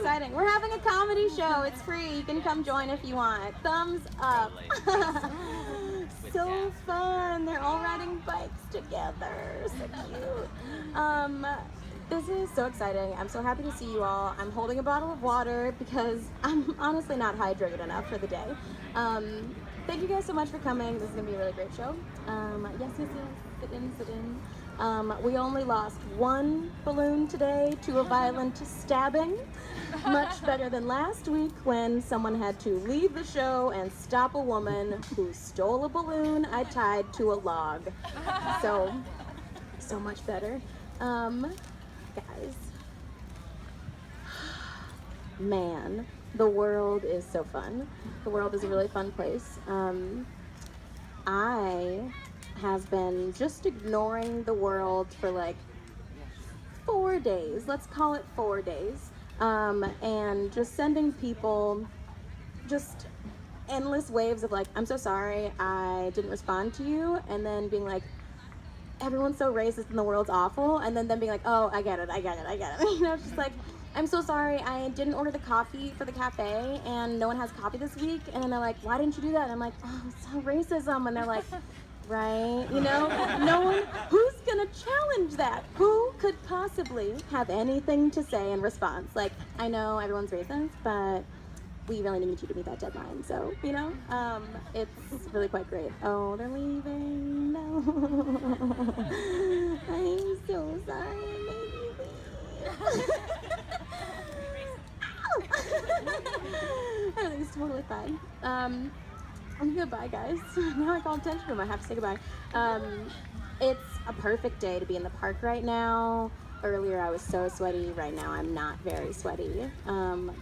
exciting. We're having a comedy show. It's free. You can come join if you want. Thumbs up. So fun. They're all riding bikes together. So cute. This is so exciting. I'm so happy to see you all. I'm holding a bottle of water because I'm honestly not hydrated enough for the day. Thank you guys so much for coming. This is going to be a really great show. Yes. Sit in. We only lost one balloon today to a violent stabbing. Much better than last week when someone had to leave the show and stop a woman who stole a balloon I tied to a log. So much better. Guys. Man, the world is so fun. The world is a really fun place. I have been just ignoring the world for like 4 days. Let's call it 4 days. And just sending people just endless waves of like, I'm so sorry, I didn't respond to you. And then being like, everyone's so racist and the world's awful. And then them being like, oh, I get it. You know, just like, I'm so sorry, I didn't order the coffee for the cafe and no one has coffee this week. And then they're like, why didn't you do that? And I'm like, oh, it's so racism. And they're like, right, you know, no one, who's gonna challenge that? Who could possibly have anything to say in response? Like, I know everyone's racist, but we really need you to meet that deadline. So, you know, it's really quite great. Oh, they're leaving. No. I'm so sorry. Maybe everything's totally fine. Goodbye, guys. Now I call attention to them. I have to say goodbye. It's a perfect day to be in the park right now. Earlier I was so sweaty. Right now I'm not very sweaty.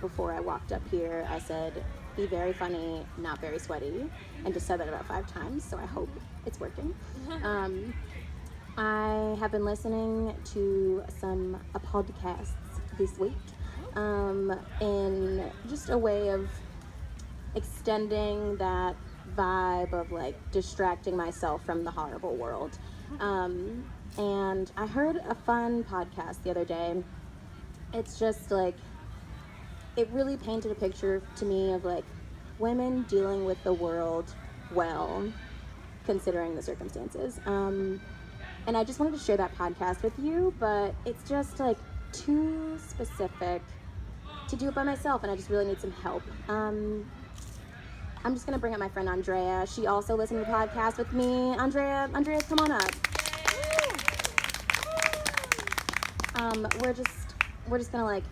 Before I walked up here, I said, be very funny, not very sweaty. And just said that about 5 times, so I hope it's working. I have been listening to some podcasts this week in just a way of extending that vibe of like distracting myself from the horrible world. And I heard a fun podcast the other day. It's just like, it really painted a picture to me of like women dealing with the world well, considering the circumstances. And I just wanted to share that podcast with you, but it's just like too specific to do it by myself, and I just really need some help. I'm just gonna bring up my friend Andrea. She also listened to the podcast with me. Andrea, come on up. We're just gonna like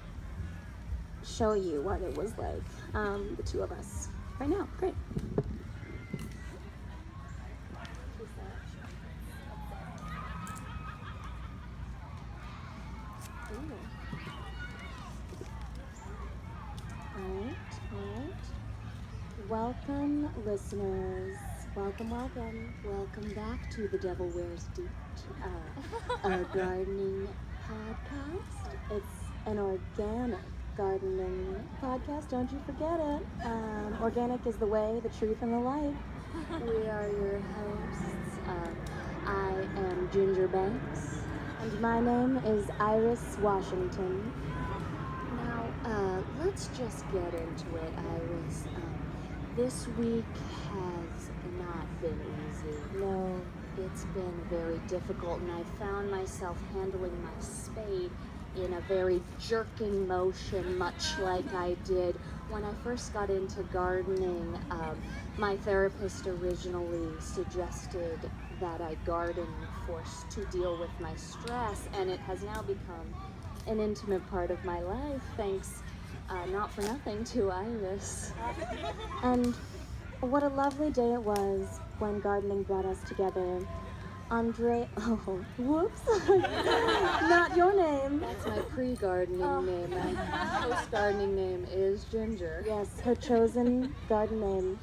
show you what it was like, the two of us right now. Great. All right. Welcome, listeners. Welcome back to The Devil Wears Deep, our gardening podcast. It's an organic gardening podcast, don't you forget it. Organic is the way, the truth, and the light. We are your hosts. I am Ginger Banks. And my name is Iris Washington. Now, let's just get into it, Iris. This week has not been easy. No, it's been very difficult, and I found myself handling my spade in a very jerking motion, much like I did when I first got into gardening. My therapist originally suggested that I garden to deal with my stress, and it has now become an intimate part of my life, thanks not for nothing to Iris. And what a lovely day it was when gardening brought us together. Andrea, oh, whoops, not your name. That's my pre-gardening name. My post-gardening name is Ginger. Yes, her chosen garden name.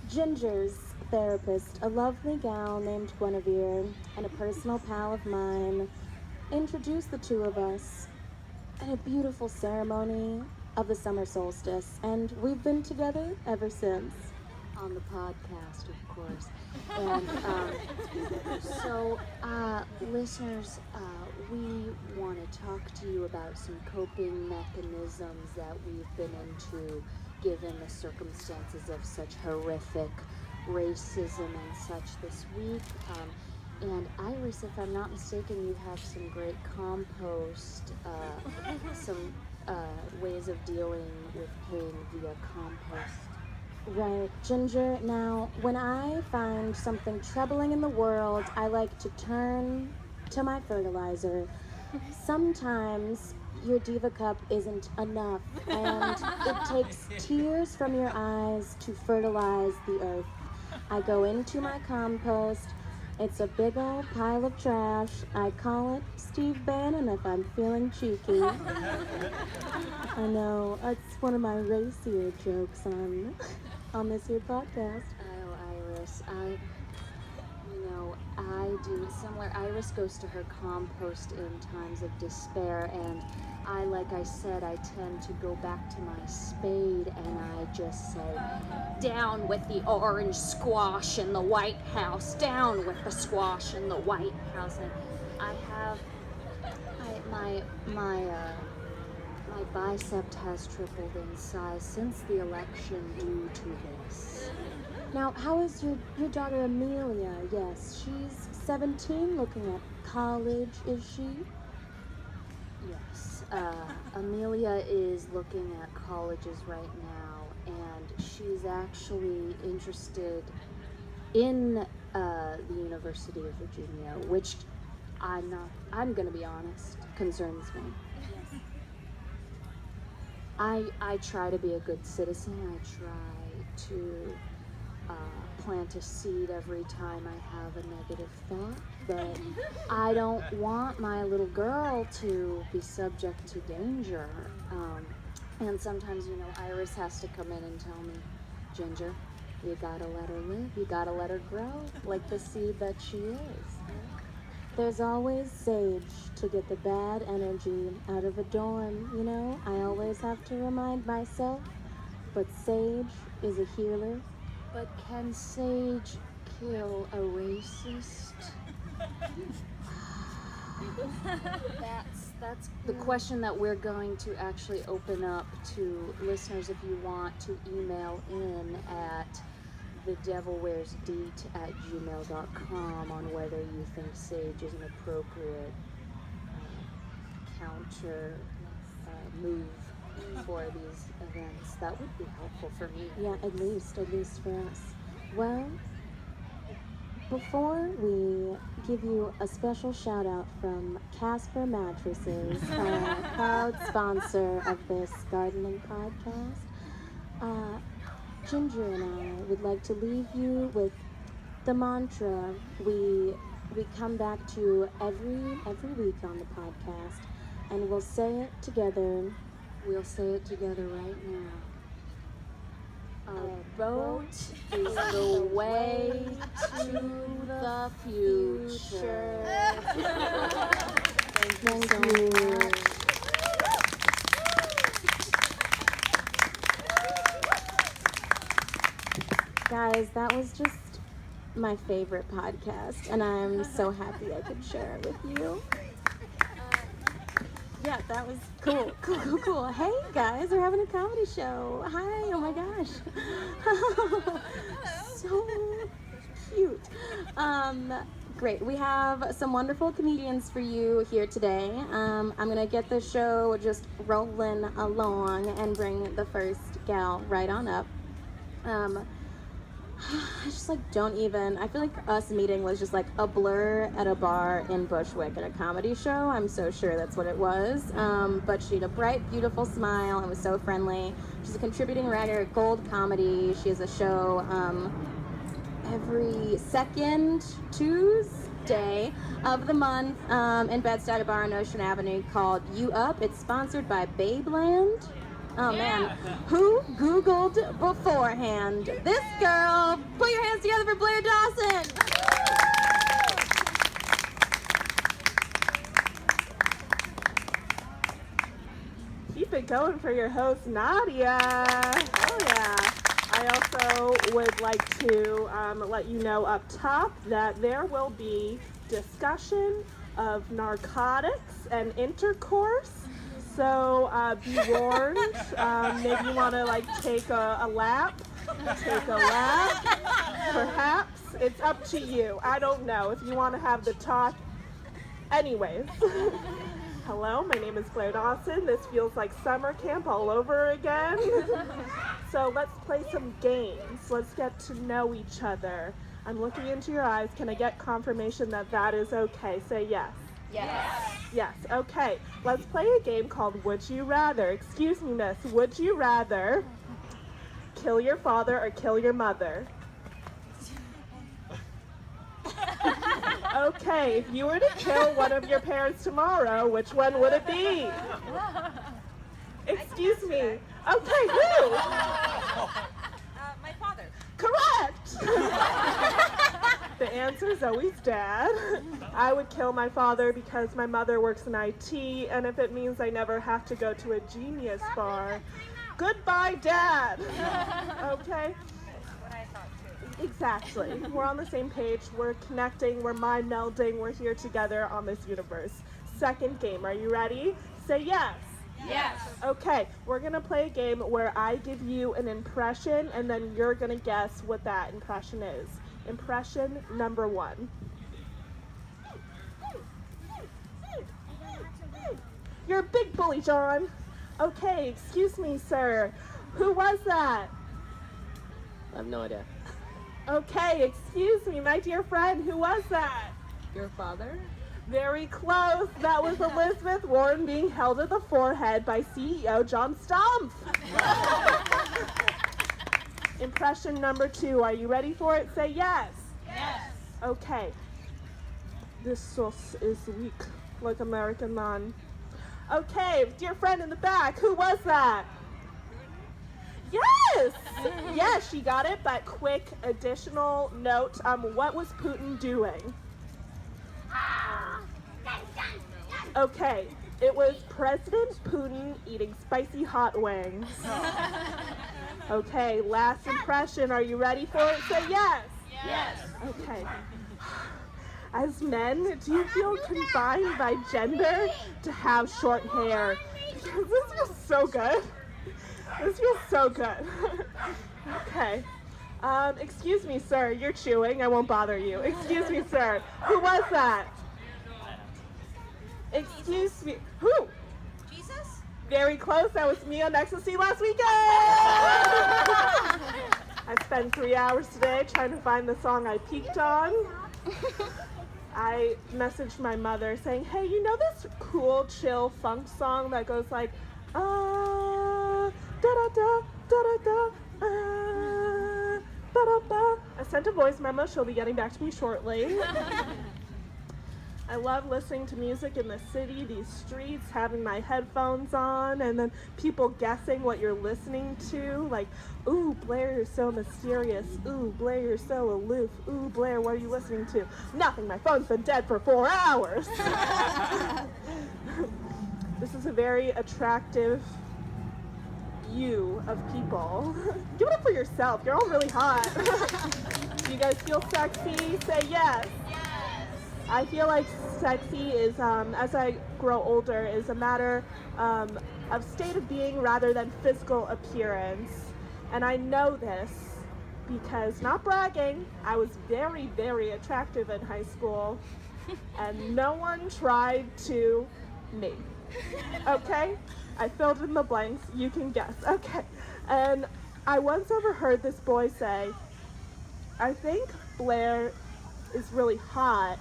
Ginger's therapist, a lovely gal named Guinevere, and a personal pal of mine, introduced the two of us at a beautiful ceremony of the summer solstice, and we've been together ever since. on the podcast, of course. And so, listeners, we want to talk to you about some coping mechanisms that we've been into given the circumstances of such horrific racism and such this week. And Iris, if I'm not mistaken, you have some great compost, some ways of dealing with pain via compost. Right, Ginger. Now, when I find something troubling in the world, I like to turn to my fertilizer. Sometimes your diva cup isn't enough, and it takes tears from your eyes to fertilize the earth. I go into my compost. It's a big old pile of trash. I call it Steve Bannon if I'm feeling cheeky. I know, it's one of my racier jokes on this here podcast. Oh, Iris, I do similar. Iris goes to her compost in times of despair, and like I said, I tend to go back to my spade and I just say, down with the orange squash in the White House, down with the squash in the White House. And I have, my bicep has tripled in size since the election due to this. Now, how is your daughter Amelia? Yes, she's 17, looking at college, is she? Yes. Amelia is looking at colleges right now, and she's actually interested in the University of Virginia, which I'm gonna be honest, concerns me. Yes. I try to be a good citizen. I try to plant a seed every time I have a negative thought, but I don't want my little girl to be subject to danger. And sometimes, Iris has to come in and tell me, Ginger, you gotta let her live. You gotta let her grow like the seed that she is. There's always sage to get the bad energy out of a dorm, I always have to remind myself, but sage is a healer. But can sage kill a racist? That's the question that we're going to actually open up to listeners. If you want to email in at thedevilwearsdeet@gmail.com on whether you think sage is an appropriate counter move for these events, that would be helpful for me. Yeah, at least for us. Well, before we give you a special shout out from Casper Mattresses, proud sponsor of this gardening podcast, Ginger and I would like to leave you with the mantra we come back to every week on the podcast, and we'll say it together. We'll say it together right now. A boat is the way to the future. Thank you. Guys, that was just my favorite podcast, and I'm so happy I could share it with you. Yeah, that was cool. Hey guys, we're having a comedy show. Hi, oh my gosh. So cute. Great, we have some wonderful comedians for you here today. I'm gonna get the show just rolling along and bring the first gal right on up. I just I feel like us meeting was just like a blur at a bar in Bushwick at a comedy show. I'm so sure that's what it was. But she had a bright, beautiful smile and was so friendly. She's a contributing writer at Gold Comedy. She has a show every second Tuesday of the month in Bed-Stuy, a bar on Ocean Avenue called You Up. It's sponsored by Babeland. Oh man, who Googled beforehand? This girl. Put your hands together for Blair Dawson. Keep it going for your host, Nadia. Oh yeah. I also would like to let you know up top that there will be discussion of narcotics and intercourse. So be warned. Maybe you want to take a lap. Take a lap. Perhaps. It's up to you. I don't know if you want to have the talk. Anyways. Hello, my name is Blair Dawson. This feels like summer camp all over again. So let's play some games. Let's get to know each other. I'm looking into your eyes. Can I get confirmation that that is okay? Say yes. Yes. Yes, okay. Let's play a game called Would You Rather. Excuse me, miss. Would you rather kill your father or kill your mother? Okay, if you were to kill one of your parents tomorrow, which one would it be? Excuse me. Okay, who? My father. Correct! The answer is always Dad. I would kill my father because my mother works in IT, and if it means I never have to go to a genius bar, goodbye, Dad! Okay? What I thought too. Exactly. We're on the same page. We're connecting. We're mind melding. We're here together on this universe. Second game. Are you ready? Say yes. Yes. Okay. We're going to play a game where I give you an impression and then you're going to guess what that impression is. Impression number 1. You're a big bully, John. Okay. Excuse me, sir. Who was that? I have no idea. Okay, excuse me, my dear friend, who was that? Your father? Very close. That was Elizabeth Warren being held at the forehead by CEO John Stumpf. Impression number 2. Are you ready for it? Say yes. Yes. Okay. This sauce is weak, like American naan. Okay, dear friend in the back, who was that? Yes! Yes, she got it, but quick additional note. What was Putin doing? Okay, it was President Putin eating spicy hot wings. Okay, last impression. Are you ready for it? Say yes. Yes. Okay. As men, do you feel confined by gender to have short hair? Because this feels so good. This feels so good. Okay. Excuse me, sir. You're chewing. I won't bother you. Excuse me, sir. Who was that? Excuse me. Who? Jesus? Very close. That was me on Ecstasy last weekend. I spent 3 hours today trying to find the song I peaked on. I messaged my mother saying, hey, you know this cool, chill funk song that goes like, da da da da da da ba da ba. I sent a voice memo. She'll be getting back to me shortly. I love listening to music in the city, these streets, having my headphones on, and then people guessing what you're listening to. Like, ooh, Blair, you're so mysterious. Ooh, Blair, you're so aloof. Ooh, Blair, what are you listening to? Nothing. My phone's been dead for 4 hours. This is a very attractive view of people. Give it up for yourself. You're all really hot. Do you guys feel sexy? Say yes. I feel like sexy is, as I grow older, is a matter of state of being rather than physical appearance. And I know this because, not bragging, I was very, very attractive in high school and no one tried to me. Okay? I filled in the blanks. You can guess. Okay. And I once overheard this boy say, I think Blair is really hot,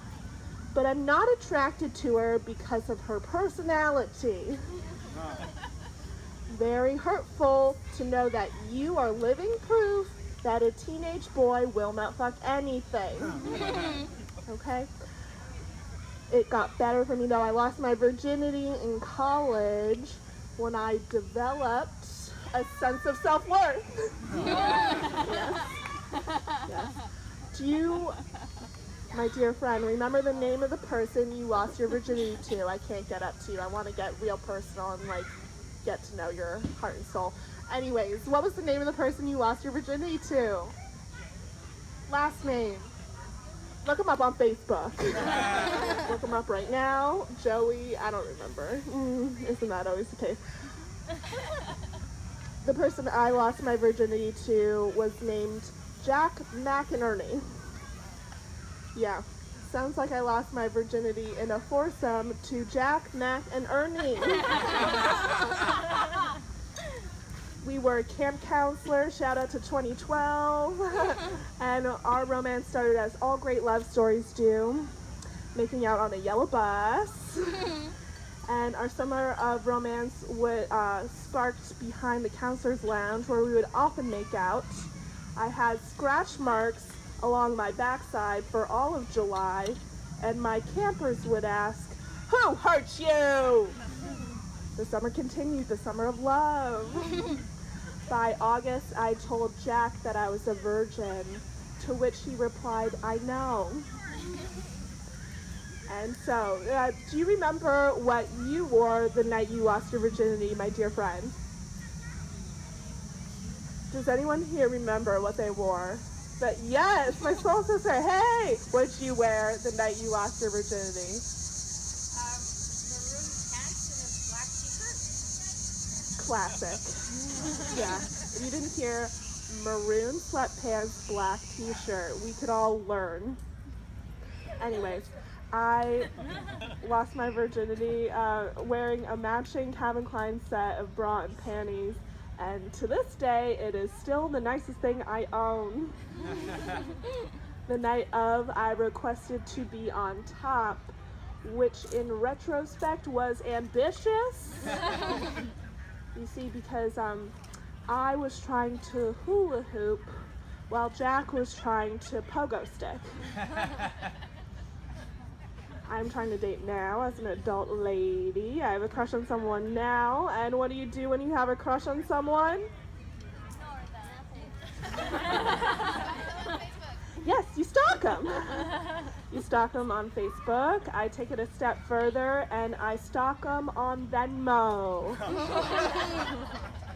but I'm not attracted to her because of her personality. Very hurtful to know that you are living proof that a teenage boy will not fuck anything. Okay? It got better for me though. I lost my virginity in college when I developed a sense of self-worth. Yes. Yes. Do you, my dear friend, remember the name of the person you lost your virginity to? I can't get up to you. I want to get real personal and get to know your heart and soul. Anyways, what was the name of the person you lost your virginity to? Last name. Look him up on Facebook. Look him up right now. Joey, I don't remember. Isn't that always the case? The person I lost my virginity to was named Jack McInerney. Yeah, sounds like I lost my virginity in a foursome to Jack, Mac, and Ernie. We were camp counselors, shout out to 2012, and our romance started as all great love stories do, making out on a yellow bus. And our summer of romance sparked behind the counselor's lounge where we would often make out. I had scratch marks along my backside for all of July, and my campers would ask, "Who hurt you?" The summer continued, the summer of love. By August, I told Jack that I was a virgin, to which he replied, "I know." And so, do you remember what you wore the night you lost your virginity, my dear friend? Does anyone here remember what they wore? But yes, my soul sister, hey! What did you wear the night you lost your virginity? Maroon pants and a black t-shirt. Classic. Yeah, if you didn't hear, maroon sweatpants, black t-shirt. We could all learn. Anyways, I lost my virginity wearing a matching Calvin Klein set of bra and panties, and to this day, it is still the nicest thing I own. The night of, I requested to be on top, which in retrospect was ambitious. You see, because I was trying to hula hoop while Jack was trying to pogo stick. I'm trying to date now as an adult lady. I have a crush on someone now. And what do you do when you have a crush on someone? Yes, you stalk them. You stalk them on Facebook. I take it a step further and I stalk them on Venmo.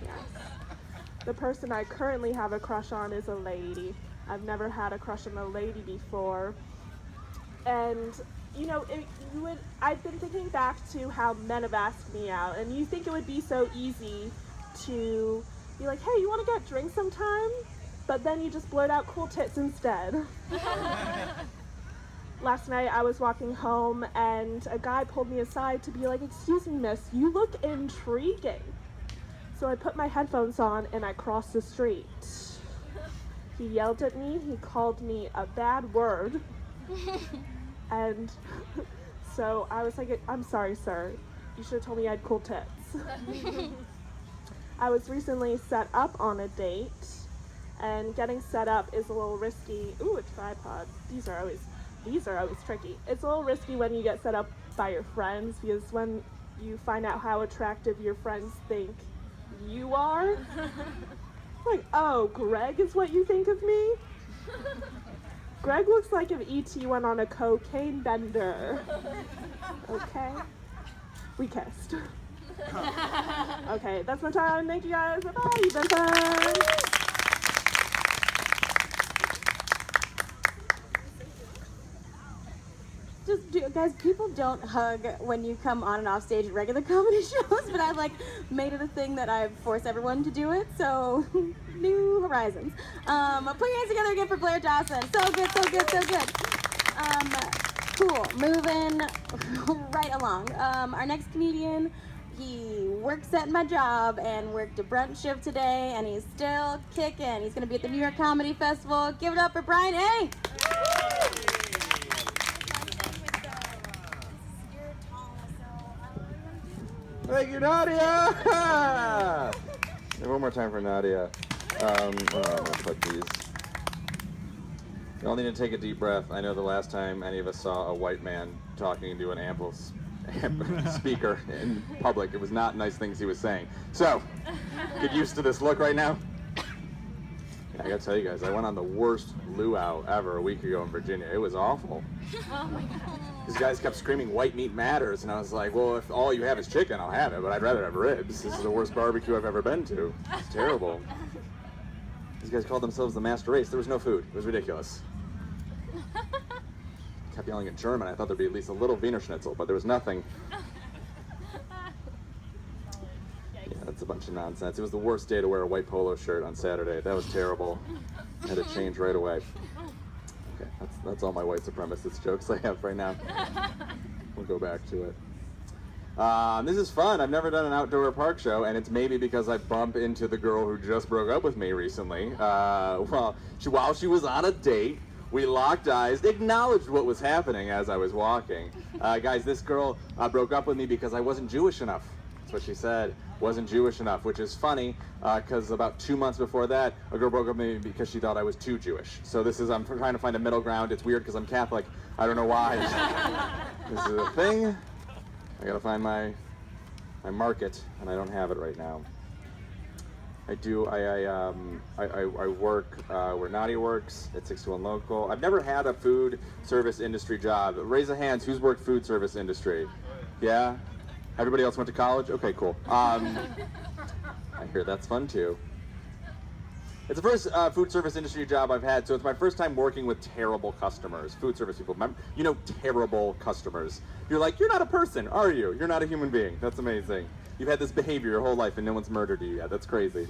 Yes. The person I currently have a crush on is a lady. I've never had a crush on a lady before. And you know, I've been thinking back to how men have asked me out, and you think it would be so easy to be like, "Hey, you want to get drinks sometime?" But then you just blurt out cool tits instead. Last night I was walking home and a guy pulled me aside to be like, "Excuse me, miss, you look intriguing." So I put my headphones on and I crossed the street. He yelled at me, he called me a bad word. And so I was like, "I'm sorry, sir. You should have told me I had cool tits." I was recently set up on a date, and getting set up is a little risky. Ooh, a tripod. These are always tricky. It's a little risky when you get set up by your friends, because when you find out how attractive your friends think you are, like, "Oh, Greg is what you think of me?" Greg looks like if E.T. went on a cocaine bender. Okay? We kissed. Okay, that's my time. Thank you guys. Bye-bye. You've been fun. Guys, people don't hug when you come on and off stage at regular comedy shows, but I've made it a thing that I've forced everyone to do it, so new horizons. Put your hands together again for Blair Dawson. So good, so good, so good. Cool, moving right along. Our next comedian, he works at my job and worked a brunch shift today, and he's still kicking. He's gonna be at the New York Comedy Festival. Give it up for Brian Enck. Thank you, Nadia! And one more time for Nadia. I'm gonna put these. You all need to take a deep breath. I know the last time any of us saw a white man talking into an amp speaker in public, it was not nice things he was saying. So, get used to this look right now. I gotta tell you guys, I went on the worst luau ever a week ago in Virginia. It was awful. Oh my God. These guys kept screaming, white meat matters, and I was like, well, if all you have is chicken, I'll have it, but I'd rather have ribs. This is the worst barbecue I've ever been to. It's terrible. These guys called themselves the master race. There was no food. It was ridiculous. Kept yelling in German. I thought there'd be at least a little Wiener Schnitzel, but there was nothing. Yeah, that's a bunch of nonsense. It was the worst day to wear a white polo shirt on Saturday. That was terrible. I had to change right away. Okay, that's all my white supremacist jokes I have right now. We'll go back to it. This is fun. I've never done an outdoor park show, and it's maybe because I bump into the girl who just broke up with me recently. While she was on a date, we locked eyes, acknowledged what was happening as I was walking. Guys, this girl broke up with me because I wasn't Jewish enough. That's what she said. Wasn't Jewish enough, which is funny because about 2 months before that, a girl broke up with me because she thought I was too Jewish. So I'm trying to find a middle ground. It's weird because I'm Catholic. I don't know why. This is a thing. I gotta find my market, and I don't have it right now. I work where Nadia works at 61 Local. I've never had a food service industry job. Raise the hands, who's worked food service industry? Yeah? Everybody else went to college? Okay, cool. I hear that's fun too. It's the first food service industry job I've had, so it's my first time working with terrible customers, food service people. You know, terrible customers. You're like, you're not a person, are you? You're not a human being. That's amazing. You've had this behavior your whole life and no one's murdered you yet. That's crazy.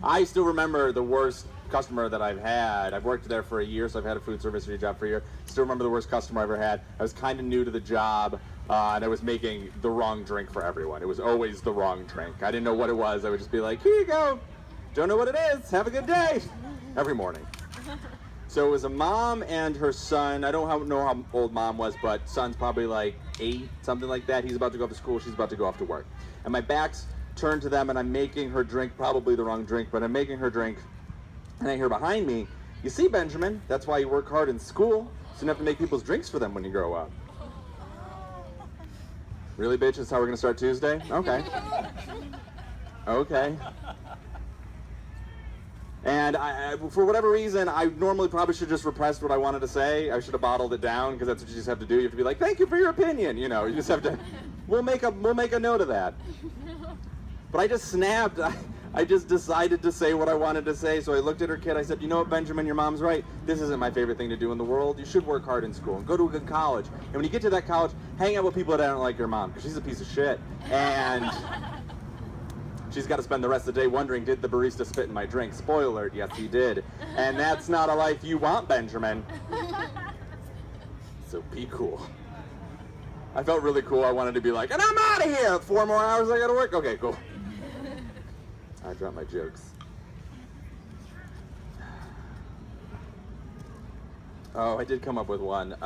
I still remember the worst customer that I've had. I've worked there for a year, so I've had a food service job for a year. Still remember the worst customer I ever had. I was kind of new to the job, and I was making the wrong drink for everyone. It was always the wrong drink. I didn't know what it was. I would just be like, here you go. Don't know what it is. Have a good day. Every morning. So it was a mom and her son. I don't know how old mom was, but son's probably like 8, something like that. He's about to go off to school. She's about to go off to work. And my back's turned to them, and I'm making her drink, probably the wrong drink, but I'm making her drink. And I hear behind me, you see, Benjamin, that's why you work hard in school, so you don't have to make people's drinks for them when you grow up. Really, bitch? That's how we're going to start Tuesday? Okay. Okay. And I, for whatever reason, I normally probably should just repressed what I wanted to say. I should have bottled it down, because that's what you just have to do. You have to be like, thank you for your opinion. You know, you just have to, we'll make a note of that. But I just snapped. I just decided to say what I wanted to say. So I looked at her kid. I said, you know what, Benjamin, your mom's right. This isn't my favorite thing to do in the world. You should work hard in school and go to a good college. And when you get to that college, hang out with people that don't like your mom, because she's a piece of shit. And she's got to spend the rest of the day wondering, did the barista spit in my drink? Spoiler alert, yes, he did. And that's not a life you want, Benjamin. So be cool. I felt really cool. I wanted to be like, and I'm out of here. 4 more hours, I got to work. Okay, cool. I dropped my jokes. Oh, I did come up with one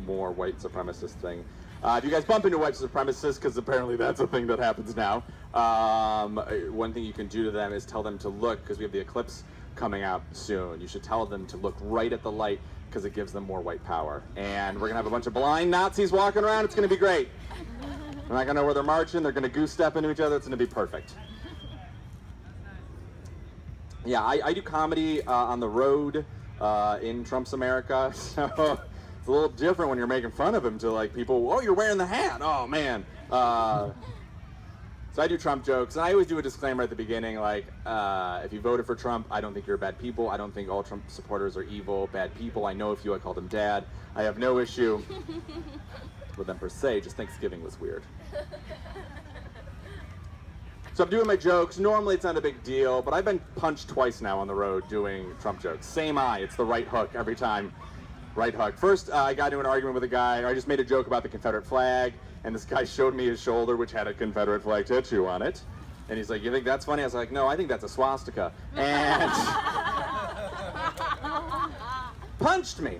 more white supremacist thing. If you guys bump into white supremacists, because apparently that's a thing that happens now, one thing you can do to them is tell them to look, because we have the eclipse coming out soon. You should tell them to look right at the light, because it gives them more white power. And we're going to have a bunch of blind Nazis walking around. It's going to be great. They're not going to know where they're marching. They're going to goose step into each other. It's going to be perfect. Yeah, I do comedy on the road in Trump's America, so it's a little different when you're making fun of him to like people, oh, you're wearing the hat, oh man. So I do Trump jokes, and I always do a disclaimer at the beginning, like, if you voted for Trump, I don't think you're bad people. I don't think all Trump supporters are evil, bad people. I know a few. I called him dad. I have no issue with them per se, just Thanksgiving was weird. So I'm doing my jokes. Normally it's not a big deal, but I've been punched twice now on the road doing Trump jokes. Same eye, it's the right hook every time. Right hook. First, I got into an argument with a guy. I just made a joke about the Confederate flag, and this guy showed me his shoulder, which had a Confederate flag tattoo on it. And he's like, you think that's funny? I was like, no, I think that's a swastika. And punched me.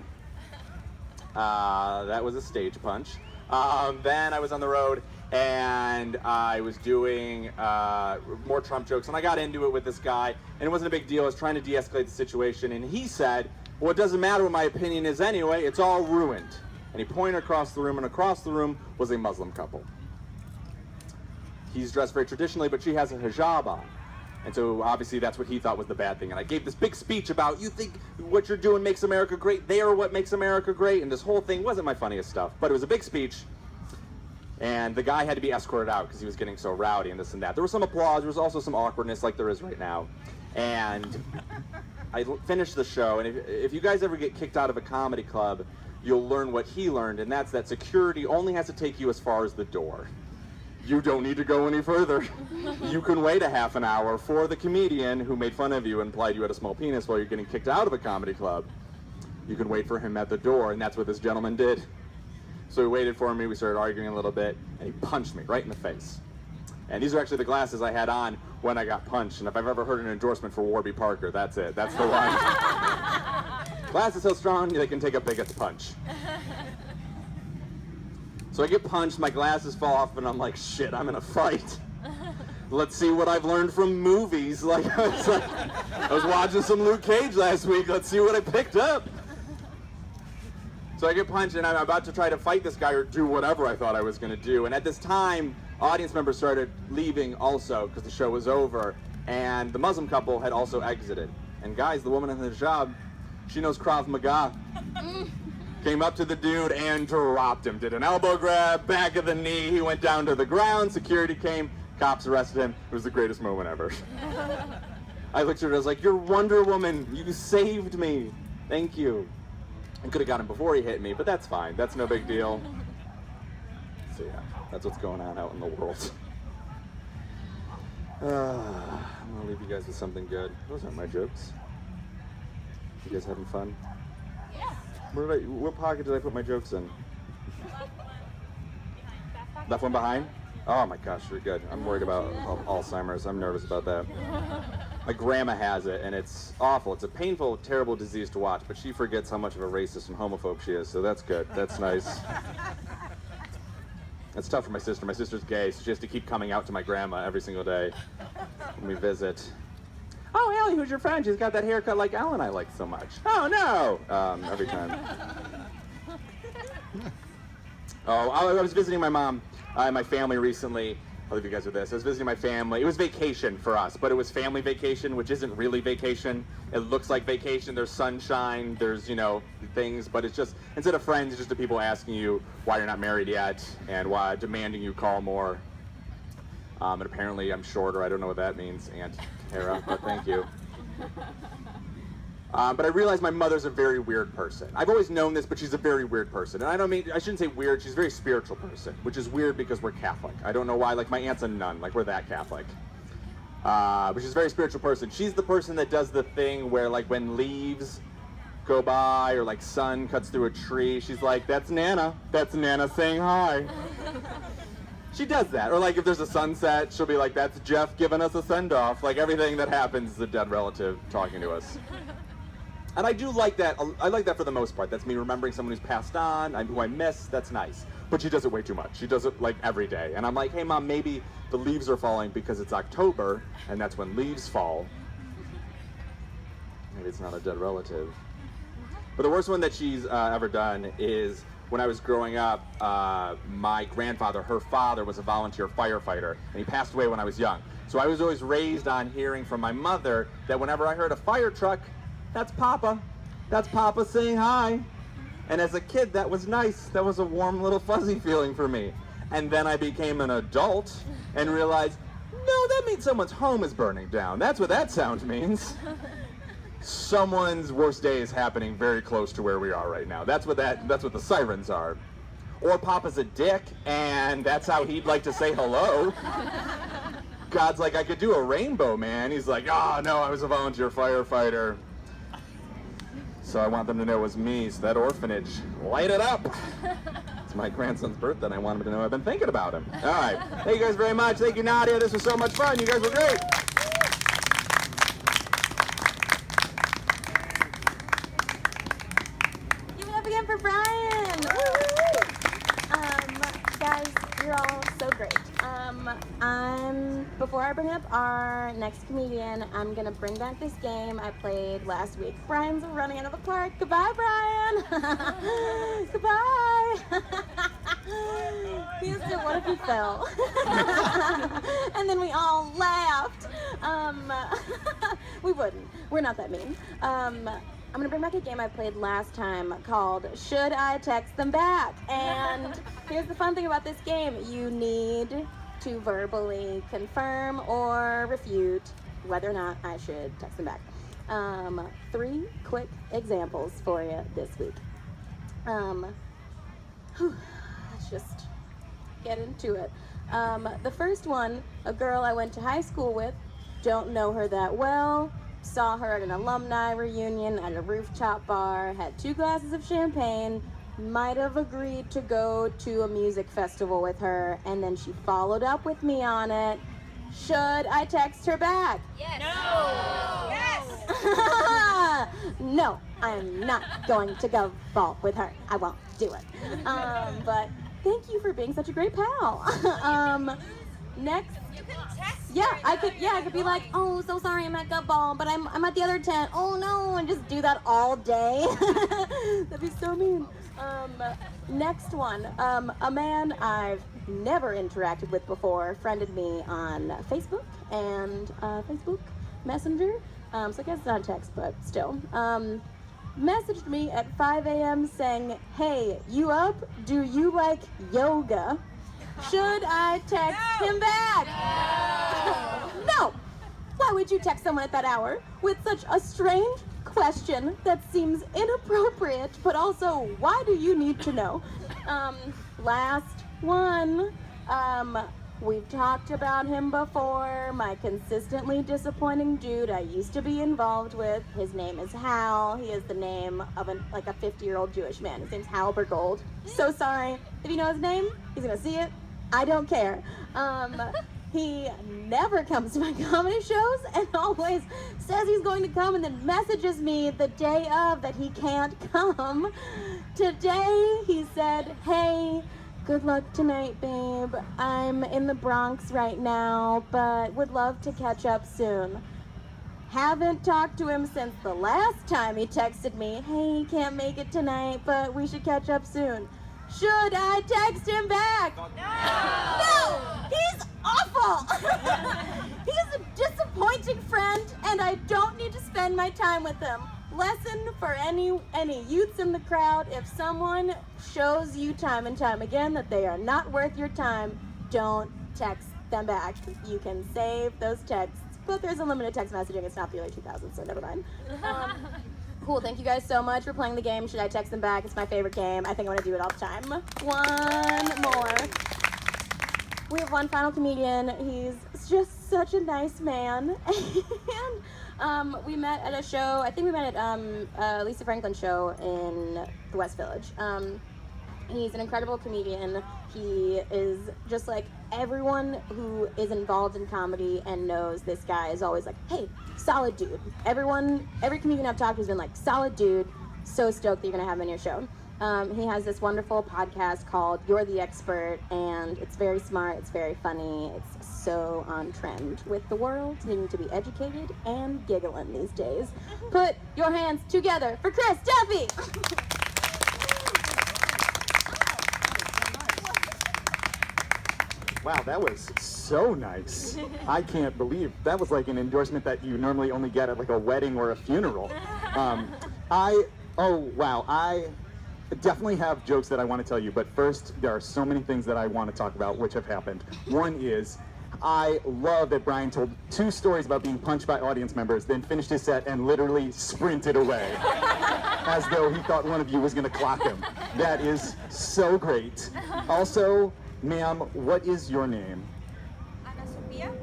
That was a stage punch. Then I was on the road, and I was doing more Trump jokes, and I got into it with this guy, and it wasn't a big deal. I was trying to de-escalate the situation, and he said, well, it doesn't matter what my opinion is anyway, it's all ruined. And he pointed across the room, and across the room was a Muslim couple. He's dressed very traditionally, but she has a hijab on. And so obviously that's what he thought was the bad thing. And I gave this big speech about, you think what you're doing makes America great, they are what makes America great, and this whole thing wasn't my funniest stuff, but it was a big speech. And the guy had to be escorted out because he was getting so rowdy and this and that. There was some applause, there was also some awkwardness like there is right now. And I finished the show, and if you guys ever get kicked out of a comedy club, you'll learn what he learned, and that's that security only has to take you as far as the door. You don't need to go any further. You can wait a half an hour for the comedian who made fun of you and implied you had a small penis while you're getting kicked out of a comedy club. You can wait for him at the door, and that's what this gentleman did. So he waited for me, we started arguing a little bit, and he punched me right in the face. And these are actually the glasses I had on when I got punched, and if I've ever heard an endorsement for Warby Parker, that's it, that's the one. Glasses so strong, they can take a biggest punch. So I get punched, my glasses fall off, and I'm like, shit, I'm in a fight. Let's see what I've learned from movies. I was watching some Luke Cage last week, let's see what I picked up. So I get punched, and I'm about to try to fight this guy or do whatever I thought I was going to do. And at this time, audience members started leaving also because the show was over, and the Muslim couple had also exited. And guys, the woman in the job, she knows Krav Maga. Came up to the dude and dropped him. Did an elbow grab, back of the knee. He went down to the ground. Security came. Cops arrested him. It was the greatest moment ever. I looked at her. I was like, "You're Wonder Woman. You saved me. Thank you." I could have got him before he hit me, but that's fine. That's no big deal. So yeah, that's what's going on out in the world. I'm gonna leave you guys with something good. Those aren't my jokes. You guys having fun? Yeah. What pocket did I put my jokes in? Left one behind? Oh my gosh, you're good. I'm worried about Alzheimer's. I'm nervous about that. My grandma has it, and it's awful. It's a painful, terrible disease to watch, but she forgets how much of a racist and homophobe she is, so that's good. That's nice. That's tough for my sister. My sister's gay, so she has to keep coming out to my grandma every single day when we visit. Oh, Ellie, who's your friend? She's got that haircut like Ellen I like so much. Oh, no! Every time. Oh, I was visiting my mom and my family recently. I'll leave you guys with this. I was visiting my family. It was vacation for us, but it was family vacation, which isn't really vacation. It looks like vacation. There's sunshine, there's, things, but it's just, instead of friends, it's just the people asking you why you're not married yet and why demanding you call more. And apparently I'm shorter. I don't know what that means, Aunt Tara, but thank you. But I realized my mother's a very weird person. I've always known this, but she's a very weird person. And I shouldn't say weird, she's a very spiritual person, which is weird because we're Catholic. I don't know why, my aunt's a nun, we're that Catholic. But she's a very spiritual person. She's the person that does the thing where, when leaves go by or, sun cuts through a tree, she's like, that's Nana saying hi. She does that. Or if there's a sunset, she'll be like, that's Jeff giving us a send-off. Everything that happens is a dead relative talking to us. And I do like that. I like that for the most part. That's me remembering someone who's passed on, who I miss. That's nice. But she does it way too much. She does it every day. And I'm like, hey Mom, maybe the leaves are falling because it's October, and that's when leaves fall. Maybe it's not a dead relative. But the worst one that she's ever done is when I was growing up, my grandfather, her father, was a volunteer firefighter, and he passed away when I was young. So I was always raised on hearing from my mother that whenever I heard a fire truck, that's Papa. That's Papa saying hi. And as a kid, that was nice. That was a warm little fuzzy feeling for me. And then I became an adult and realized, no, that means someone's home is burning down. That's what that sound means. Someone's worst day is happening very close to where we are right now. That's what the sirens are. Or Papa's a dick, and that's how he'd like to say hello. God's like, I could do a rainbow, man. He's like, oh, no, I was a volunteer firefighter. So I want them to know it was me, so that orphanage, light it up. It's my grandson's birthday, and I want him to know I've been thinking about him. All right, thank you guys very much. Thank you, Nadia. This was so much fun. You guys were great. Give it up again for Brian. Guys, you're all so great. Before I bring up our next comedian, I'm gonna bring back this game I played last week. Brian's running out of the park. Goodbye, Brian. Goodbye. He just said, what if he fell? And then we all laughed. We wouldn't. We're not that mean. I'm gonna bring back a game I played last time called Should I Text Them Back? And here's the fun thing about this game. You need to verbally confirm or refute whether or not I should text them back. 3 quick examples for you this week. Let's just get into it. The first one, a girl I went to high school with, don't know her that well, saw her at an alumni reunion at a rooftop bar, had 2 glasses of champagne, might have agreed to go to a music festival with her, and then she followed up with me on it. Should I text her back? Yes. No. Yes. No, I'm not going to go vault with her. I won't do it. But thank you for being such a great pal. Next. You can text. Yeah, I could be like, oh, so sorry, I'm at gut ball, but I'm at the other tent. Oh no, and just do that all day. That'd be so mean. Next one, a man I've never interacted with before friended me on Facebook and Facebook Messenger. So I guess it's not a text, but still. Messaged me at 5 a.m. saying, hey, you up? Do you like yoga? Should I text him back? No! Why would you text someone at that hour with such a strange question that seems inappropriate, but also, why do you need to know? Last one. We've talked about him before. My consistently disappointing dude I used to be involved with. His name is Hal. He is the name of a 50-year-old Jewish man. His name's Hal Bergold. So sorry. If you know his name, he's gonna see it. I don't care. He never comes to my comedy shows and always says he's going to come and then messages me the day of that he can't come. Today he said, hey, good luck tonight, babe. I'm in the Bronx right now, but would love to catch up soon. Haven't talked to him since the last time he texted me, hey, can't make it tonight, but we should catch up soon. Should I text him back? No! He's awful! He's a disappointing friend, and I don't need to spend my time with him. Lesson for any youths in the crowd: if someone shows you time and time again that they are not worth your time, don't text them back. You can save those texts, but there's unlimited text messaging. It's not the early 2000s, so never mind. Cool, thank you guys so much for playing the game. Should I text them back? It's my favorite game. I think I'm gonna do it all the time. One more. We have one final comedian. He's just such a nice man. And we met at a show. I think we met at Lisa Franklin's show in the West Village. He's an incredible comedian. He is just like everyone who is involved in comedy and knows this guy is always like, hey, solid dude. Every comedian I've talked to has been like, solid dude. So stoked that you're gonna have him in your show. He has this wonderful podcast called You're the Expert, and it's very smart, it's very funny, it's so on trend with the world needing to be educated and giggling these days. Put your hands together for Chris Duffy! Wow, that was so nice. I can't believe that was like an endorsement that you normally only get at like a wedding or a funeral. I definitely have jokes that I want to tell you, but first there are so many things that I want to talk about which have happened. One is, I love that Brian told 2 stories about being punched by audience members, then finished his set and literally sprinted away as though he thought one of you was going to clock him. That is so great. Also, ma'am, what is your name?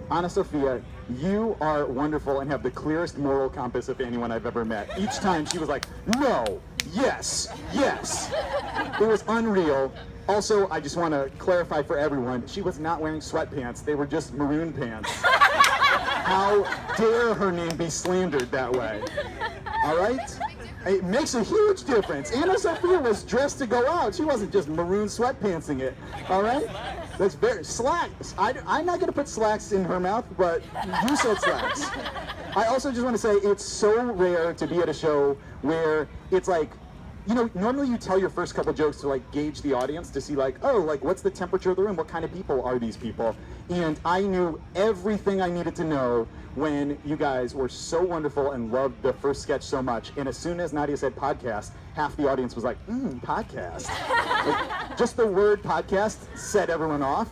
Anna Sophia, you are wonderful and have the clearest moral compass of anyone I've ever met. Each time she was like, no, yes, yes. It was unreal. Also, I just want to clarify for everyone, she was not wearing sweatpants. They were just maroon pants. How dare her name be slandered that way? All right? It makes a huge difference. Anna Sophia was dressed to go out. She wasn't just maroon sweatpantsing it. All right? That's very slacks. I'm not going to put slacks in her mouth, but you said slacks. I also just want to say it's so rare to be at a show where it's like normally you tell your first couple jokes to like gauge the audience to see like, oh, like what's the temperature of the room? What kind of people are these people? And I knew everything I needed to know when you guys were so wonderful and loved the first sketch so much. And as soon as Nadia said podcast, half the audience was like, podcast. Like, just the word podcast set everyone off.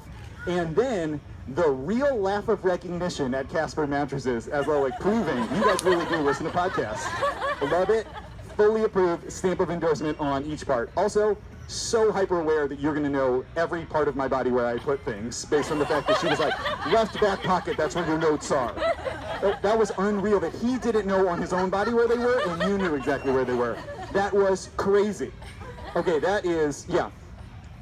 And then the real laugh of recognition at Casper Mattresses as well, like proving you guys really do listen to podcasts. Love it. Fully approved, stamp of endorsement on each part. Also, so hyper aware that you're gonna know every part of my body where I put things based on the fact that she was like, left back pocket, that's where your notes are. That was unreal that he didn't know on his own body where they were and you knew exactly where they were. That was crazy. Okay, that is, yeah.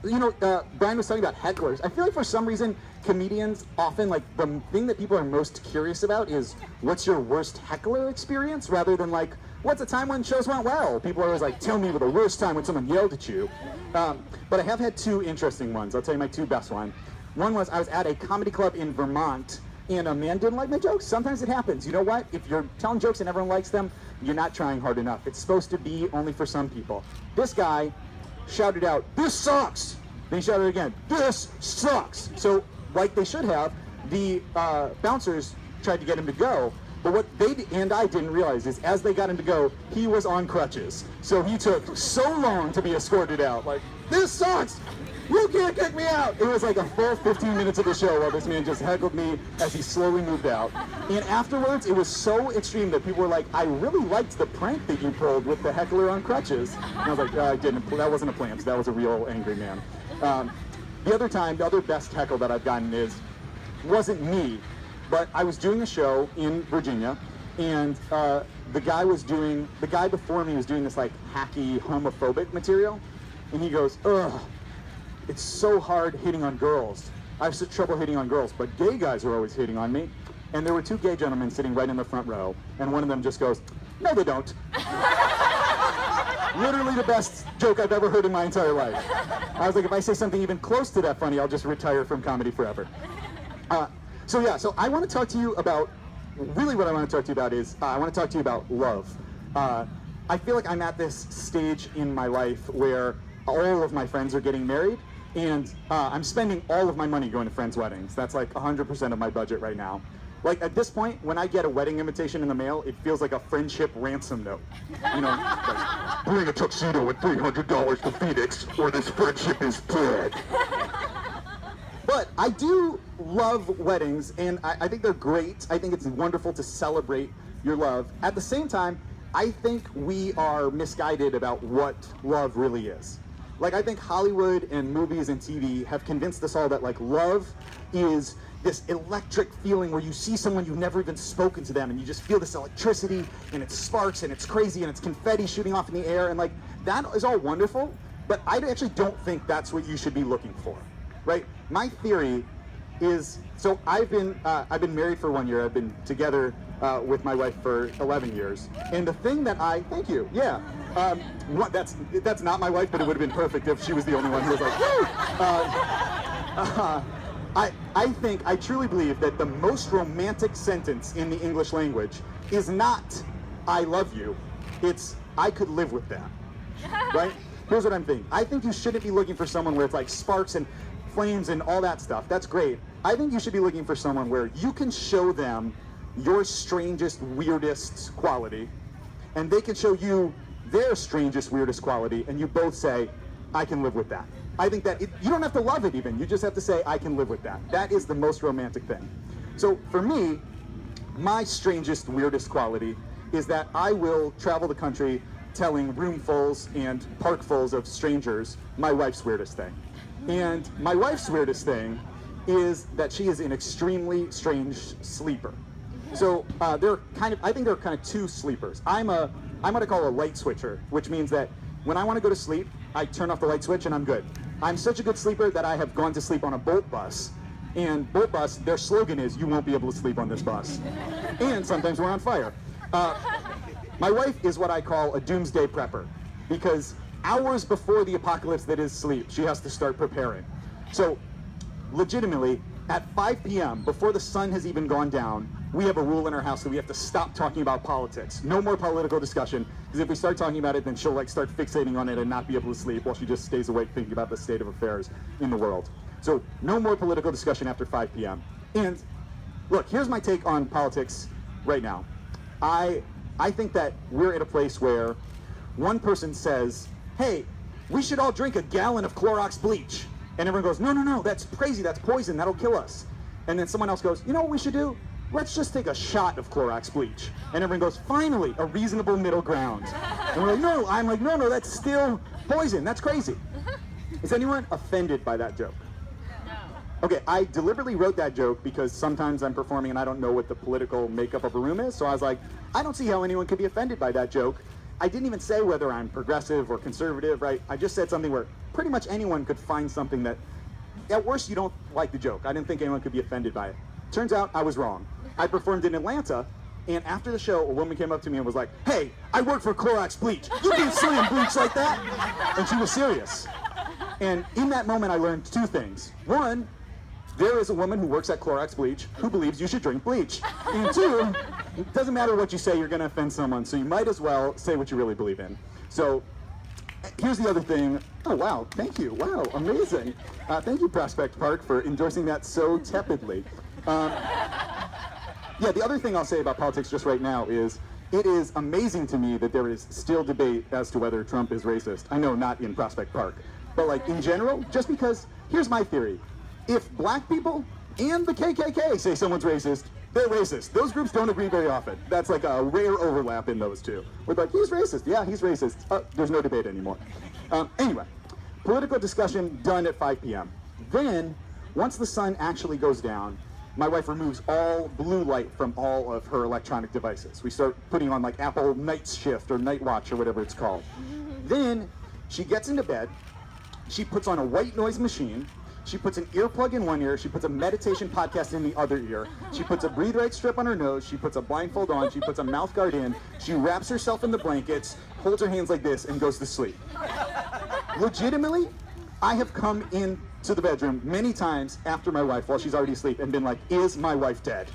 Brian was talking about hecklers. I feel like for some reason, comedians often, like, the thing that people are most curious about is what's your worst heckler experience rather than like, what's a time when shows went well? People are always like, tell me the worst time when someone yelled at you. But I have had two interesting ones. I'll tell you my two best ones. One was I was at a comedy club in Vermont and a man didn't like my jokes. Sometimes it happens. You know what? If you're telling jokes and everyone likes them, you're not trying hard enough. It's supposed to be only for some people. This guy shouted out, "This sucks!" Then he shouted again, "This sucks!" So, like they should have, the bouncers tried to get him to go. But what they and I didn't realize is as they got him to go, he was on crutches. So he took so long to be escorted out. Like, "This sucks! You can't kick me out!" It was like a full 15 minutes of the show while this man just heckled me as he slowly moved out. And afterwards, it was so extreme that people were like, "I really liked the prank that you pulled with the heckler on crutches." And I was like, I didn't. That wasn't a plant. That was a real angry man. The other best heckle that I've gotten wasn't me, but I was doing a show in Virginia, and the guy before me was doing this like hacky homophobic material, and he goes, "Ugh, it's so hard hitting on girls. I have such trouble hitting on girls, but gay guys are always hitting on me." And there were two gay gentlemen sitting right in the front row, and one of them just goes, "No, they don't." Literally the best joke I've ever heard in my entire life. I was like, if I say something even close to that funny, I'll just retire from comedy forever. So I want to talk to you about, really what I want to talk to you about is, I want to talk to you about love. I feel like I'm at this stage in my life where all of my friends are getting married, and I'm spending all of my money going to friends' weddings. That's like 100% of my budget right now. Like, at this point, when I get a wedding invitation in the mail, it feels like a friendship ransom note. You know, like, bring a tuxedo and $300 to Phoenix, or this friendship is dead. But I do love weddings, and I think they're great. I think it's wonderful to celebrate your love. At the same time, I think we are misguided about what love really is. Like, I think Hollywood and movies and TV have convinced us all that, like, love is this electric feeling where you see someone you've never even spoken to them and you just feel this electricity and it sparks and it's crazy and it's confetti shooting off in the air, and like that is all wonderful, but I actually don't think that's what you should be looking for, right? My theory is, so I've been married for 1 year. I've been together with my wife for 11 years, and the thing that thank you, yeah, that's not my wife, but it would have been perfect if she was the only one who was like, woo! I truly believe that the most romantic sentence in the English language is not, "I love you." It's, "I could live with that." Right? Here's what I'm thinking. I think you shouldn't be looking for someone where it's like sparks and flames and all that stuff. That's great. I think you should be looking for someone where you can show them your strangest, weirdest quality, and they can show you their strangest, weirdest quality, and you both say, "I can live with that." I think that you don't have to love it even. You just have to say, "I can live with that." That is the most romantic thing. So for me, my strangest, weirdest quality is that I will travel the country telling roomfuls and parkfuls of strangers my wife's weirdest thing. And my wife's weirdest thing is that she is an extremely strange sleeper. So I think there are kind of two sleepers. I'm what I call a light switcher, which means that when I want to go to sleep, I turn off the light switch and I'm good. I'm such a good sleeper that I have gone to sleep on a Bolt bus. And Bolt bus, their slogan is, "You won't be able to sleep on this bus." And sometimes we're on fire. My wife is what I call a doomsday prepper, because hours before the apocalypse that is sleep, she has to start preparing. So legitimately, at 5 p.m., before the sun has even gone down, we have a rule in our house that we have to stop talking about politics. No more political discussion, because if we start talking about it, then she'll like start fixating on it and not be able to sleep while she just stays awake thinking about the state of affairs in the world. So no more political discussion after 5 p.m. And look, here's my take on politics right now. I think that we're at a place where one person says, hey, we should all drink a gallon of Clorox bleach. And everyone goes, no, no, no, that's crazy, that's poison, that'll kill us. And then someone else goes, you know what we should do? Let's just take a shot of Clorox bleach. And everyone goes, finally, a reasonable middle ground. And we're like, no, I'm like, no, no, that's still poison, that's crazy. Is anyone offended by that joke? Okay, I deliberately wrote that joke because sometimes I'm performing and I don't know what the political makeup of a room is, so I was like, I don't see how anyone could be offended by that joke. I didn't even say whether I'm progressive or conservative, right? I just said something where pretty much anyone could find something that, at worst, you don't like the joke. I didn't think anyone could be offended by it. Turns out I was wrong. I performed in Atlanta, and after the show, a woman came up to me and was like, hey, I work for Clorox Bleach. You can't slam bleach like that. And she was serious. And in that moment, I learned two things. One, there is a woman who works at Clorox Bleach who believes you should drink bleach. And two, it doesn't matter what you say, you're gonna offend someone, so you might as well say what you really believe in. So here's the other thing. Oh, wow, thank you. Wow, amazing. Thank you, Prospect Park, for endorsing that so tepidly. Yeah, the other thing I'll say about politics just right now is it is amazing to me that there is still debate as to whether Trump is racist. I know not in Prospect Park, but like in general, just because, here's my theory. If black people and the KKK say someone's racist, they're racist. Those groups don't agree very often. That's like a rare overlap in those two. We're like, he's racist. Yeah, he's racist. There's no debate anymore. Anyway, political discussion done at 5 p.m. Then, once the sun actually goes down, my wife removes all blue light from all of her electronic devices. We start putting on like Apple Night Shift or Night Watch or whatever it's called. Then she gets into bed. She puts on a white noise machine. She puts an earplug in one ear. She puts a meditation podcast in the other ear. She puts a breathe right strip on her nose. She puts a blindfold on. She puts a mouth guard in. She wraps herself in the blankets, holds her hands like this, and goes to sleep. Legitimately, I have come into the bedroom many times after my wife while she's already asleep and been like, is my wife dead?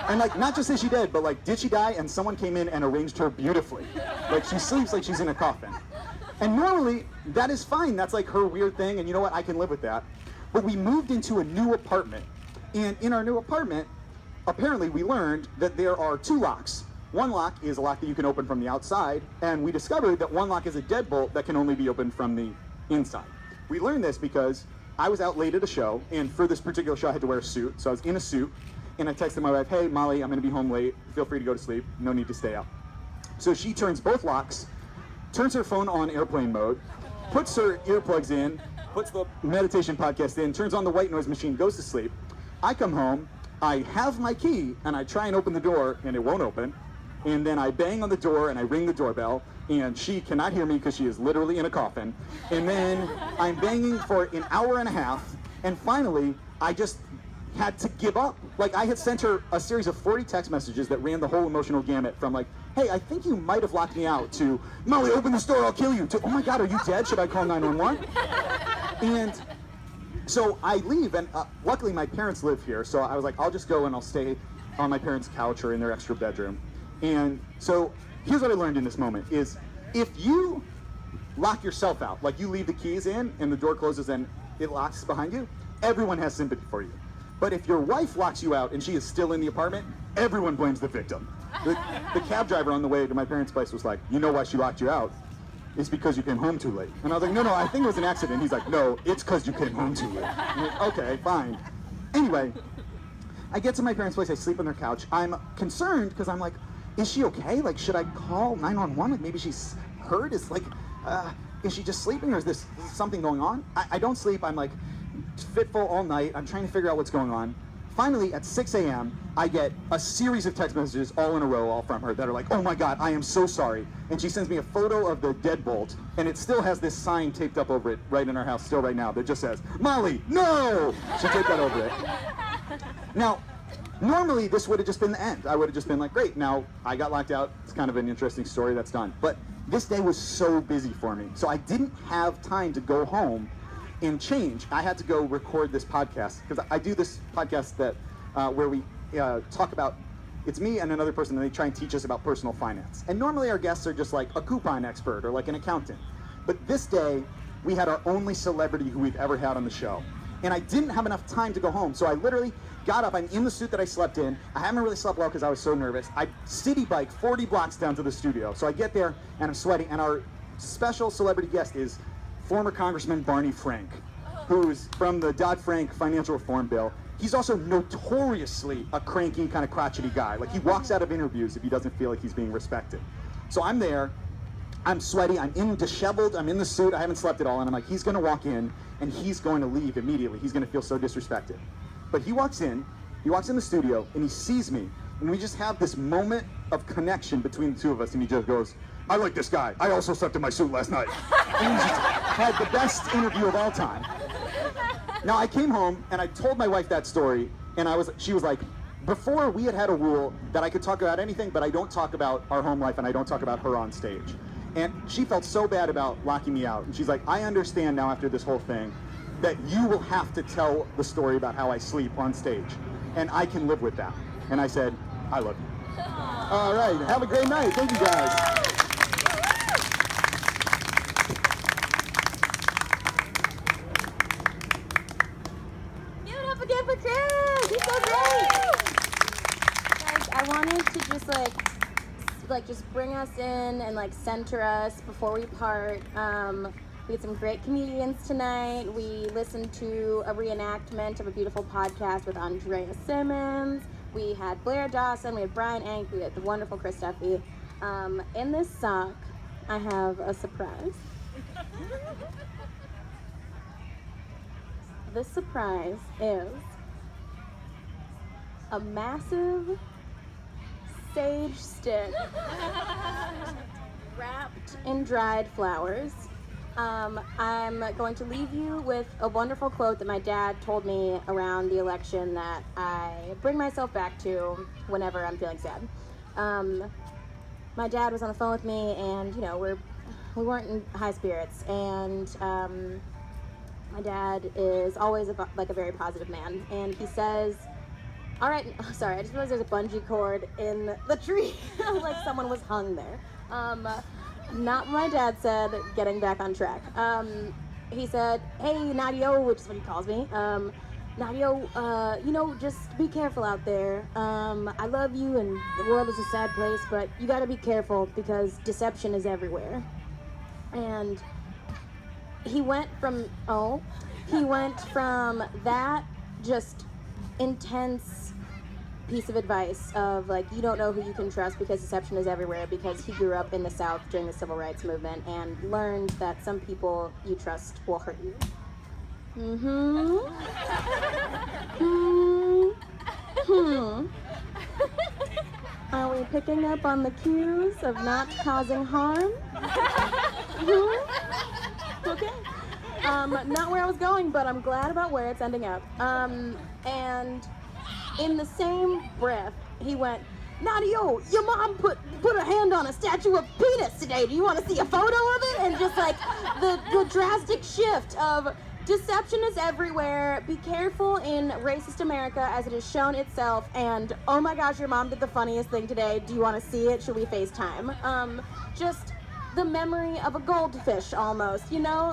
And like, not just is she dead, but like, did she die? And someone came in and arranged her beautifully. Like, she sleeps like she's in a coffin. And normally, that is fine. That's like her weird thing, and you know what? I can live with that. But we moved into a new apartment. And in our new apartment, apparently we learned that there are two locks. One lock is a lock that you can open from the outside, and we discovered that one lock is a deadbolt that can only be opened from the inside. We learned this because I was out late at a show, and for this particular show I had to wear a suit, so I was in a suit, and I texted my wife, hey, Molly, I'm gonna be home late. Feel free to go to sleep. No need to stay up. So she turns both locks, turns her phone on airplane mode, puts her earplugs in, puts the meditation podcast in, turns on the white noise machine, goes to sleep. I come home, I have my key, and I try and open the door, and it won't open. And then I bang on the door, and I ring the doorbell, and she cannot hear me because she is literally in a coffin. And then I'm banging for an hour and a half, and finally, I just had to give up. Like, I had sent her a series of 40 text messages that ran the whole emotional gamut from like, hey, I think you might have locked me out, to, Molly, open this door, I'll kill you, to, oh my God, are you dead? Should I call 911? And so I leave, and luckily my parents live here, so I was like, I'll just go and I'll stay on my parents' couch or in their extra bedroom. And so here's what I learned in this moment is if you lock yourself out, like you leave the keys in and the door closes and it locks behind you, everyone has sympathy for you. But if your wife locks you out and she is still in the apartment, everyone blames the victim. The cab driver on the way to my parents' place was like, you know why she locked you out? It's because you came home too late. And I was like, no, I think it was an accident. He's like, no, it's because you came home too late. I'm like, okay, fine. Anyway, I get to my parents' place, I sleep on their couch. I'm concerned because I'm like, is she okay? Like, should I call 911? Like, maybe she's hurt? Is she just sleeping or is this something going on? I don't sleep. I'm like fitful all night. I'm trying to figure out what's going on. Finally, at 6 a.m., I get a series of text messages all in a row, all from her, that are like, oh my God, I am so sorry. And she sends me a photo of the deadbolt, and it still has this sign taped up over it right in our house, still right now, that just says, Molly, no! She taped that over it. Now, normally this would have just been the end. I would have just been like, great, now I got locked out. It's kind of an interesting story, that's done. But this day was so busy for me, so I didn't have time to go home and change. I had to go record this podcast because I do this podcast that where we talk about it's me and another person, and they try and teach us about personal finance. And normally our guests are just like a coupon expert or like an accountant. But this day, we had our only celebrity who we've ever had on the show. And I didn't have enough time to go home, so I literally got up. I'm in the suit that I slept in. I haven't really slept well because I was so nervous. I city bike 40 blocks down to the studio. So I get there, and I'm sweating, and our special celebrity guest is former Congressman Barney Frank, who's from the Dodd-Frank financial reform bill. He's also notoriously a cranky, kind of crotchety guy. Like, he walks out of interviews if he doesn't feel like he's being respected. So I'm there, I'm sweaty, I'm disheveled, I'm in the suit, I haven't slept at all, and I'm like, he's gonna walk in, and he's going to leave immediately. He's gonna feel so disrespected. But he walks in the studio, and he sees me, and we just have this moment of connection between the two of us, and he just goes, I like this guy. I also slept in my suit last night. And he just had the best interview of all time. Now, I came home, and I told my wife that story, and she was like, before we had a rule that I could talk about anything, but I don't talk about our home life, and I don't talk about her on stage. And she felt so bad about locking me out. And she's like, I understand now after this whole thing that you will have to tell the story about how I sleep on stage. And I can live with that. And I said, I love you. All right, have a great night. Thank you guys. For Chris! He's so great! Guys, I wanted to just bring us in and like center us before we part. We had some great comedians tonight. We listened to a reenactment of a beautiful podcast with Andrea Simmons. We had Blair Dawson, we had Brian Enck, we had the wonderful Chris Duffy. In this sock, I have a surprise. This surprise is a massive sage stick wrapped in dried flowers. I'm going to leave you with a wonderful quote that my dad told me around the election that I bring myself back to whenever I'm feeling sad. My dad was on the phone with me, and we weren't in high spirits, and my dad is always a very positive man, and he says, all right, sorry, I just realized there's a bungee cord in the tree. Like someone was hung there. Not what my dad said, getting back on track. He said, hey, Nadio, which is what he calls me. Nadio, just be careful out there. I love you, and the world is a sad place, but you gotta be careful because deception is everywhere. And he went from that just intense piece of advice of like, you don't know who you can trust because deception is everywhere, because he grew up in the South during the Civil Rights Movement and learned that some people you trust will hurt you. Are we picking up on the cues of not causing harm? Okay. Not where I was going, but I'm glad about where it's ending up. And in the same breath, he went, Nadio, your mom put a hand on a statue of penis today. Do you want to see a photo of it? And just like the drastic shift of deception is everywhere. Be careful in racist America as it has shown itself. And oh my gosh, your mom did the funniest thing today. Do you want to see it? Should we FaceTime? Just the memory of a goldfish almost,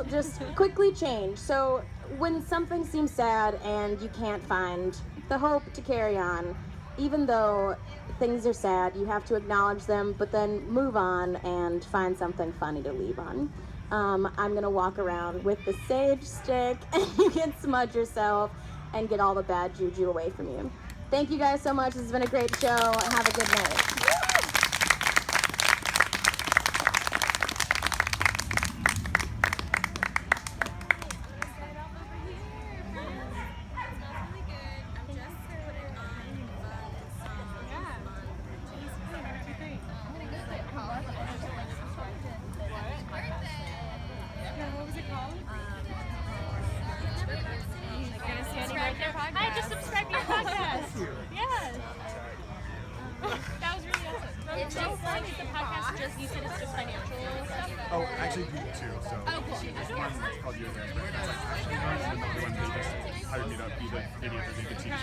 just quickly change. So when something seems sad and you can't find the hope to carry on, even though things are sad, you have to acknowledge them, but then move on and find something funny to leave on. I'm gonna walk around with the sage stick, and you can smudge yourself and get all the bad juju away from you. Thank you guys so much. This has been a great show. Have a good night. Hi, just subscribe to your podcast. Yes. That It's just like the podcast. Just you said it's just financial stuff. Oh, actually, we do too. So Oh, cool. there's one that's called Years Answer. That's like actually ours, and another one they just hired me to be the idiot that they could teach. No,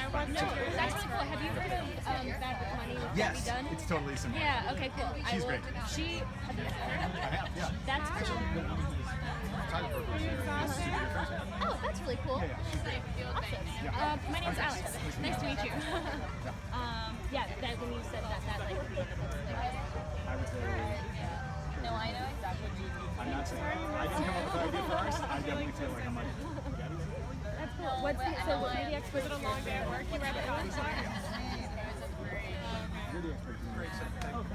that's really cool. Have you heard of Bad with Money with Yes, Debbie Dunn? it's totally similar. Yeah. Okay. Cool. She's great. She. Have you heard of her? I have, yeah. That's cool. Photographer who's there. Oh, that's really cool. Awesome. My name's Alex. Nice to meet you. Yeah, that when you said that like. I would say, No, I know exactly. I'm not saying I didn't come up with the idea first. I definitely feel like I'm like, That's cool. What's the, so maybe expert? Was it a long day at work? You read it on? you're the expert. Great.